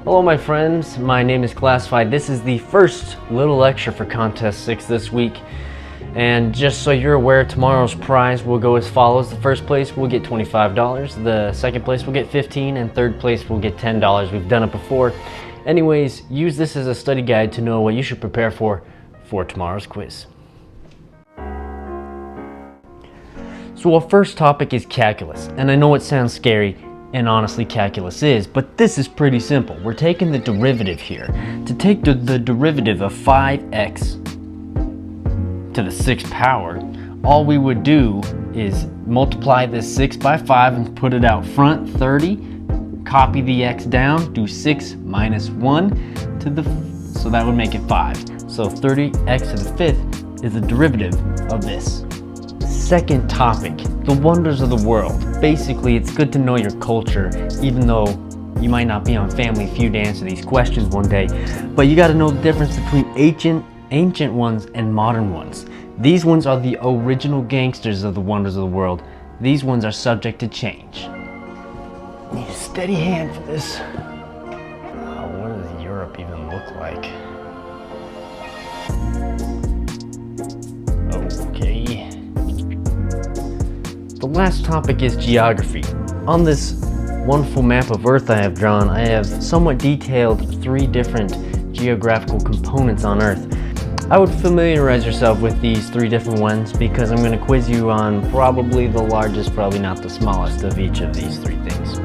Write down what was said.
Hello my friends, my name is Classified. This is the first Lil Lecture for Contest 6 this week. And just so you're aware, tomorrow's prize will go as follows. The first place will get $25, the second place will get $15, and third place will get $10. We've done it before. Anyways, use this as a study guide to know what you should prepare for tomorrow's quiz. So our first topic is calculus, and I know it sounds scary, and honestly calculus is, but this is pretty simple. We're taking the derivative here. To take the derivative of 5x to the 6th power, all we would do is multiply this 6 by 5 and put it out front, 30, copy the x down, do 6 minus 1 to the, so that would make it 5. So 30x to the 5th is the derivative of this. Second topic, the wonders of the world. Basically, it's good to know your culture, even though you might not be on Family Feud to answer these questions one day, but you got to know the difference between ancient ones and modern ones. These ones are the original gangsters of the wonders of the world. These ones are subject to change. Need a steady hand for this. What does Europe even look like? Okay. The last topic is geography. On this wonderful map of Earth I have drawn, I have somewhat detailed 3 different geographical components on Earth. I would familiarize yourself with these 3 different ones because I'm going to quiz you on probably the largest, probably not the smallest of each of these 3 things.